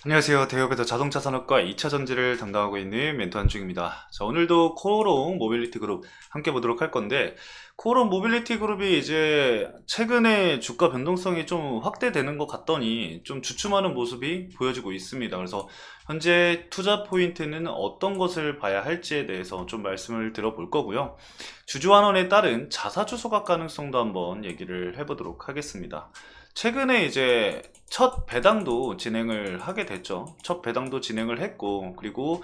안녕하세요. 대업에서 자동차 산업과 2차 전지를 담당하고 있는 멘토 한중입니다. 자, 오늘도 코오롱 모빌리티 그룹 함께 보도록 할 건데, 코오롱 모빌리티 그룹이 이제 최근에 주가 변동성이 좀 확대되는 것 같더니 좀 주춤하는 모습이 보여지고 있습니다. 그래서 현재 투자 포인트는 어떤 것을 봐야 할지에 대해서 좀 말씀을 드려볼 거고요. 주주환원에 따른 자사주 소각 가능성도 한번 얘기를 해보도록 하겠습니다. 최근에 이제 첫 배당도 진행을 하게 됐죠. 첫 배당도 진행을 했고, 그리고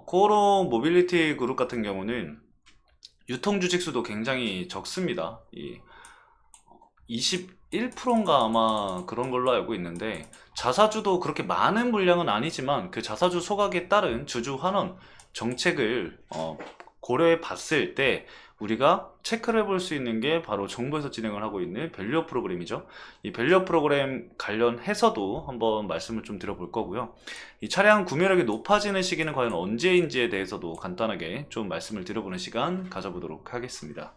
코오롱 모빌리티 그룹 같은 경우는 유통 주식 수도 굉장히 적습니다. 21%인가 아마 그런 걸로 알고 있는데, 자사주도 그렇게 많은 물량은 아니지만 그 자사주 소각에 따른 주주 환원 정책을 고려해 봤을 때 우리가 체크를 해볼 수 있는 게 바로 정부에서 진행을 하고 있는 밸류업 프로그램이죠. 이 밸류업 프로그램 관련해서도 한번 말씀을 좀 드려볼 거고요. 이 차량 구매력이 높아지는 시기는 과연 언제인지에 대해서도 간단하게 좀 말씀을 드려보는 시간 가져보도록 하겠습니다.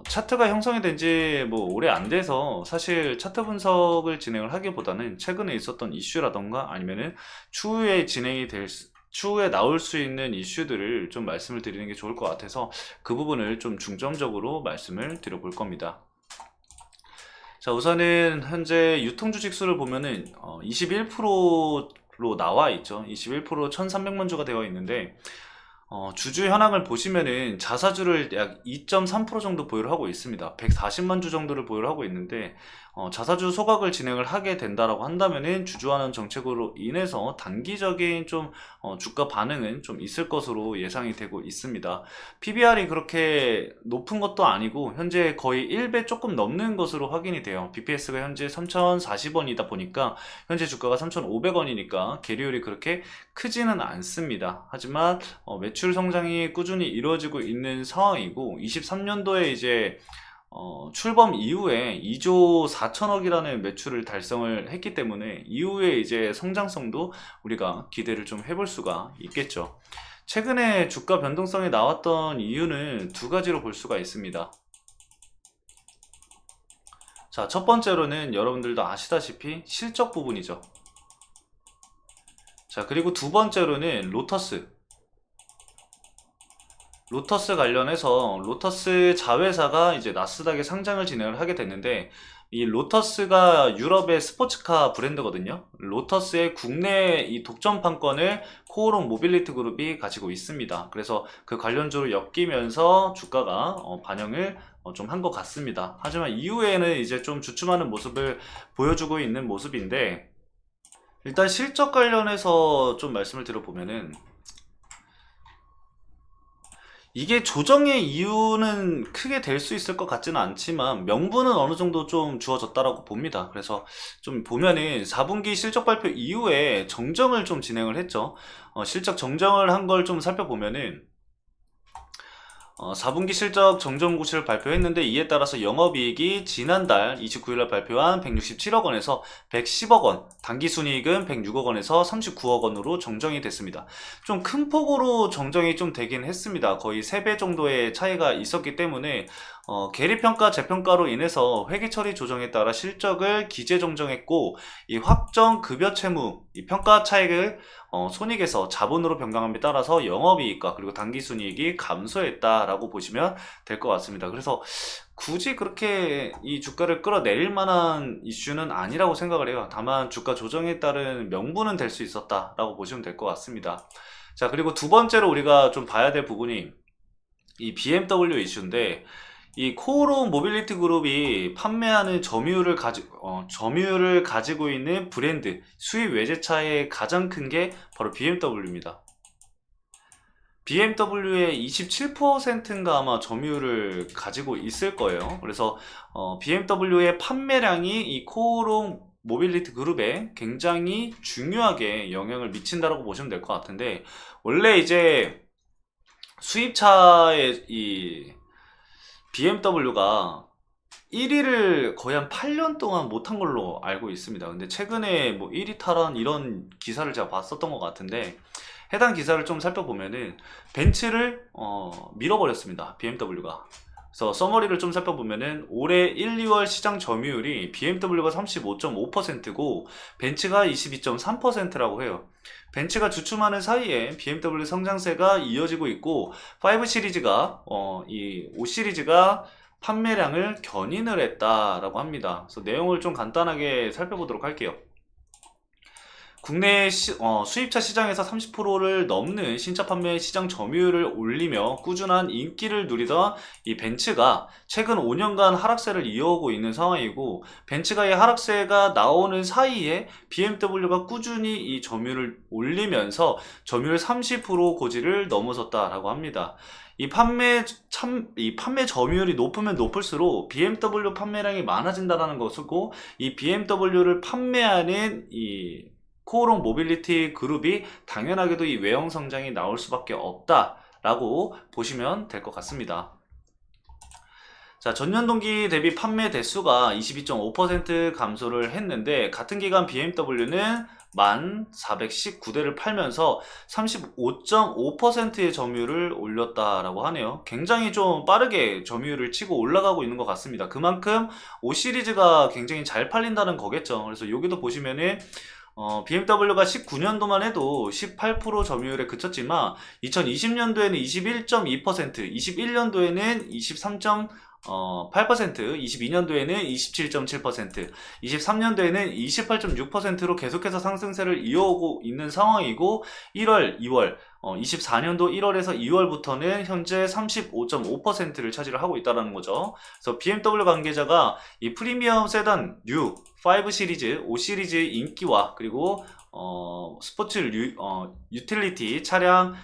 차트가 형성이 된지 뭐 오래 안 돼서 사실 차트 분석을 진행을 하기보다는 최근에 있었던 이슈라던가 아니면은 추후에 추후에 나올 수 있는 이슈들을 좀 말씀을 드리는 게 좋을 것 같아서 그 부분을 좀 중점적으로 말씀을 드려볼 겁니다. 자, 우선은 현재 유통주식 수를 보면은 21%로 나와 있죠. 21% 1300만 주가 되어 있는데 주주 현황을 보시면은 자사주를 약 2.3% 정도 보유를 하고 있습니다. 140만 주 정도를 보유를 하고 있는데 자사주 소각을 진행을 하게 된다라고 한다면은 주주환원 정책으로 인해서 단기적인 좀 주가 반응은 좀 있을 것으로 예상이 되고 있습니다. PBR이 그렇게 높은 것도 아니고 현재 거의 1배 조금 넘는 것으로 확인이 돼요. BPS가 현재 3,040원이다 보니까 현재 주가가 3,500원이니까 계리율이 그렇게 크지는 않습니다. 하지만 매출 성장이 꾸준히 이루어지고 있는 상황이고 23년도에 이제 출범 이후에 2조 4천억이라는 매출을 달성을 했기 때문에 이후에 이제 성장성도 우리가 기대를 좀 해볼 수가 있겠죠. 최근에 주가 변동성이 나왔던 이유는 두 가지로 볼 수가 있습니다. 자, 첫 번째로는 여러분들도 아시다시피 실적 부분이죠. 자, 그리고 두 번째로는 로터스 관련해서 로터스 자회사가 이제 나스닥에 상장을 진행을 하게 됐는데 이 로터스가 유럽의 스포츠카 브랜드거든요. 로터스의 국내 이 독점 판권을 코오롱 모빌리티 그룹이 가지고 있습니다. 그래서 그 관련주로 엮이면서 주가가 반영을 좀 한 것 같습니다. 하지만 이후에는 이제 좀 주춤하는 모습을 보여주고 있는 모습인데 일단 실적 관련해서 좀 말씀을 드려보면은 이게 조정의 이유는 크게 될 수 있을 것 같지는 않지만 명분은 어느 정도 좀 주어졌다라고 봅니다. 그래서 좀 보면은 4분기 실적 발표 이후에 정정을 좀 진행을 했죠. 실적 정정을 한 걸 좀 살펴보면은 4분기 실적 정정고시를 발표했는데 이에 따라서 영업이익이 지난달 29일날 발표한 167억 원에서 110억 원, 당기순이익은 106억 원에서 39억 원으로 정정이 됐습니다. 좀 큰 폭으로 정정이 좀 되긴 했습니다. 거의 3배 정도의 차이가 있었기 때문에 계리평가 재평가로 인해서 회계처리 조정에 따라 실적을 기재 정정했고 이 확정 급여 채무 이 평가 차익을 손익에서 자본으로 변경함에 따라서 영업이익과 그리고 당기순이익이 감소했다라고 보시면 될 것 같습니다. 그래서 굳이 그렇게 이 주가를 끌어내릴 만한 이슈는 아니라고 생각을 해요. 다만 주가 조정에 따른 명분은 될 수 있었다라고 보시면 될 것 같습니다. 자, 그리고 두 번째로 우리가 좀 봐야 될 부분이 이 BMW 이슈인데 이 코오롱 모빌리티 그룹이 판매하는 점유율을 가지고 있는 브랜드 수입 외제차의 가장 큰 게 바로 BMW입니다. BMW의 27%인가 아마 점유율을 가지고 있을 거예요. 그래서 BMW의 판매량이 이 코오롱 모빌리티 그룹에 굉장히 중요하게 영향을 미친다고 보시면 될 것 같은데 원래 이제 수입차의 이 BMW가 1위를 거의 한 8년 동안 못한 걸로 알고 있습니다. 근데 최근에 뭐 1위 탈환 이런 기사를 제가 봤었던 것 같은데 해당 기사를 좀 살펴보면은 벤츠를 밀어버렸습니다. BMW가. 그래서 서머리를 좀 살펴보면은 올해 1, 2월 시장 점유율이 BMW가 35.5%고 벤츠가 22.3%라고 해요. 벤츠가 주춤하는 사이에 BMW 성장세가 이어지고 있고 5 시리즈가 이 5 시리즈가 판매량을 견인을 했다라고 합니다. 그래서 내용을 좀 간단하게 살펴보도록 할게요. 국내 수입차 시장에서 30%를 넘는 신차 판매 시장 점유율을 올리며 꾸준한 인기를 누리던 이 벤츠가 최근 5년간 하락세를 이어오고 있는 상황이고, 벤츠가 이 하락세가 나오는 사이에 BMW가 꾸준히 이 점유율을 올리면서 점유율 30% 고지를 넘어섰다라고 합니다. 이 판매 점유율이 높으면 높을수록 BMW 판매량이 많아진다는 것이고, 이 BMW를 판매하는 이 코오롱 모빌리티 그룹이 당연하게도 이 외형 성장이 나올 수밖에 없다라고 보시면 될 것 같습니다. 자, 전년 동기 대비 판매 대수가 22.5% 감소를 했는데, 같은 기간 BMW는 1,419대를 팔면서 35.5%의 점유율을 올렸다라고 하네요. 굉장히 좀 빠르게 점유율을 치고 올라가고 있는 것 같습니다. 그만큼 5 시리즈가 굉장히 잘 팔린다는 거겠죠. 그래서 여기도 보시면은 BMW가 19년도만 해도 18% 점유율에 그쳤지만 2020년도에는 21.2%, 21년도에는 23.8%, 22년도에는 27.7%, 23년도에는 28.6%로 계속해서 상승세를 이어오고 있는 상황이고, 1월, 2월, 24년도 1월에서 2월부터는 현재 35.5%를 차지를 하고 있다는 거죠. 그래서 BMW 관계자가 이 프리미엄 세단 뉴 5 시리즈, 5 시리즈의 인기와 그리고 스포츠 유틸리티 차량,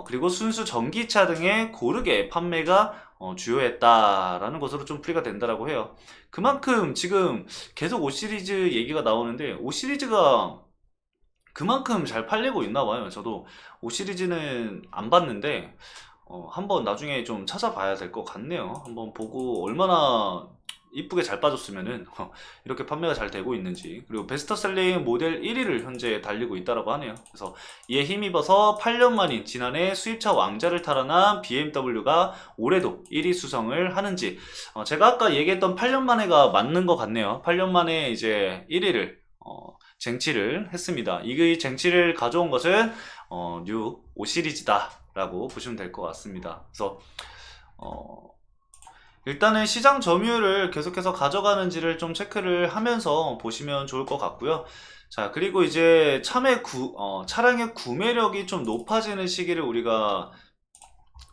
그리고 순수 전기차 등의 고르게 판매가 주요했다라는 것으로 좀 풀이가 된다라고 해요. 그만큼 지금 계속 5 시리즈 얘기가 나오는데 5 시리즈가 그만큼 잘 팔리고 있나 봐요. 저도 5 시리즈는 안 봤는데 한번 나중에 좀 찾아봐야 될 것 같네요. 한번 보고 얼마나 이쁘게 잘 빠졌으면은 이렇게 판매가 잘 되고 있는지. 그리고 베스트셀링 모델 1위를 현재 달리고 있다라고 하네요. 그래서 이에 힘입어서 8년 만인 지난해 수입차 왕자를 탈환한 BMW가 올해도 1위 수성을 하는지, 제가 아까 얘기했던 8년 만에가 맞는 것 같네요. 8년 만에 이제 1위를 쟁취를 했습니다. 이 쟁취를 가져온 것은 뉴 5 시리즈다 라고 보시면 될 것 같습니다. 그래서 일단은 시장 점유율을 계속해서 가져가는지를 좀 체크를 하면서 보시면 좋을 것 같고요. 자, 그리고 이제 차량의 구매력이 좀 높아지는 시기를 우리가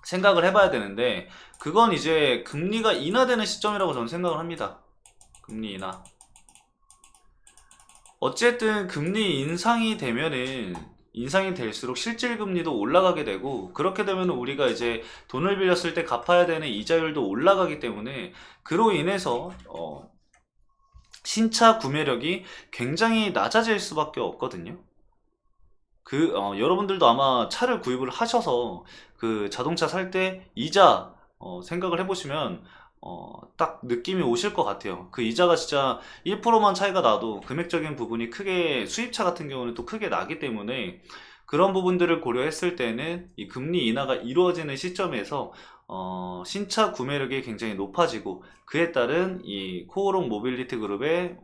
생각을 해봐야 되는데, 그건 이제 금리가 인하되는 시점이라고 저는 생각을 합니다. 금리 인하. 어쨌든 금리 인상이 될수록 실질 금리도 올라가게 되고, 그렇게 되면 우리가 이제 돈을 빌렸을 때 갚아야 되는 이자율도 올라가기 때문에, 그로 인해서 신차 구매력이 굉장히 낮아질 수밖에 없거든요. 여러분들도 아마 차를 구입을 하셔서 그 자동차 살 때 이자 생각을 해보시면 딱 느낌이 오실 것 같아요. 그 이자가 진짜 1%만 차이가 나도 금액적인 부분이 크게, 수입차 같은 경우는 또 크게 나기 때문에, 그런 부분들을 고려했을 때는 이 금리 인하가 이루어지는 시점에서 신차 구매력이 굉장히 높아지고, 그에 따른 이 코오롱 모빌리티 그룹의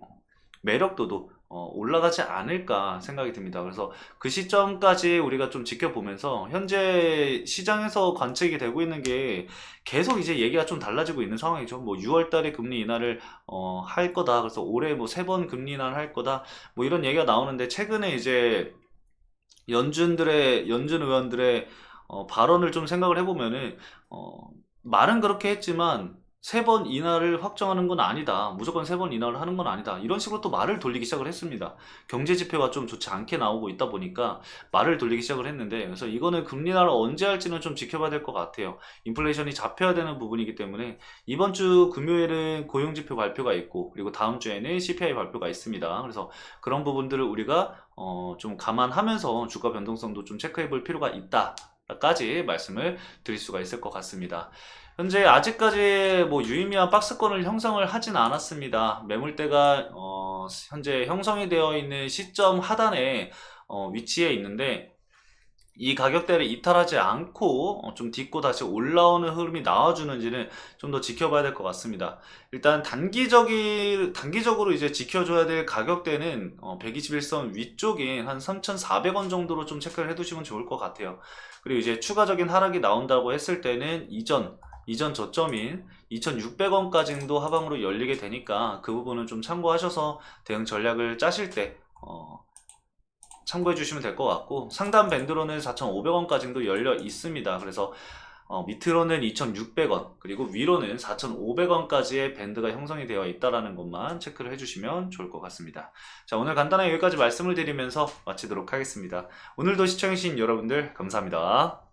매력도도 올라가지 않을까 생각이 듭니다. 그래서 그 시점까지 우리가 좀 지켜보면서, 현재 시장에서 관측이 되고 있는 게 계속 이제 얘기가 좀 달라지고 있는 상황이죠. 뭐 6월 달에 금리 인하를 할 거다. 그래서 올해 뭐 3번 금리 인하를 할 거다. 뭐 이런 얘기가 나오는데, 최근에 이제 연준 의원들의 발언을 좀 생각을 해보면은, 말은 그렇게 했지만 3번 인하를 확정하는 건 아니다, 무조건 3번 인하를 하는 건 아니다, 이런 식으로 또 말을 돌리기 시작을 했습니다. 경제 지표가 좀 좋지 않게 나오고 있다 보니까 말을 돌리기 시작을 했는데, 그래서 이거는 금리 인하를 언제 할지는 좀 지켜봐야 될 것 같아요. 인플레이션이 잡혀야 되는 부분이기 때문에. 이번 주 금요일은 고용지표 발표가 있고, 그리고 다음 주에는 CPI 발표가 있습니다. 그래서 그런 부분들을 우리가 좀 감안하면서 주가 변동성도 좀 체크해 볼 필요가 있다 까지 말씀을 드릴 수가 있을 것 같습니다. 현재 아직까지 뭐 유의미한 박스권을 형성을 하진 않았습니다. 매물대가 현재 형성이 되어 있는 시점 하단에 위치해 있는데, 이 가격대를 이탈하지 않고 좀 딛고 다시 올라오는 흐름이 나와주는지는 좀 더 지켜봐야 될 것 같습니다. 일단 단기적으로 이제 지켜줘야 될 가격대는 121선 위쪽인 한 3,400원 정도로 좀 체크를 해두시면 좋을 것 같아요. 그리고 이제 추가적인 하락이 나온다고 했을 때는 이전 저점인 2,600원까지도 하방으로 열리게 되니까 그 부분은 좀 참고하셔서 대응 전략을 짜실 때 참고해 주시면 될 것 같고, 상단 밴드로는 4,500원까지도 열려 있습니다. 그래서 밑으로는 2,600원, 그리고 위로는 4,500원까지의 밴드가 형성이 되어 있다는 것만 체크를 해주시면 좋을 것 같습니다. 자, 오늘 간단하게 여기까지 말씀을 드리면서 마치도록 하겠습니다. 오늘도 시청해주신 여러분들 감사합니다.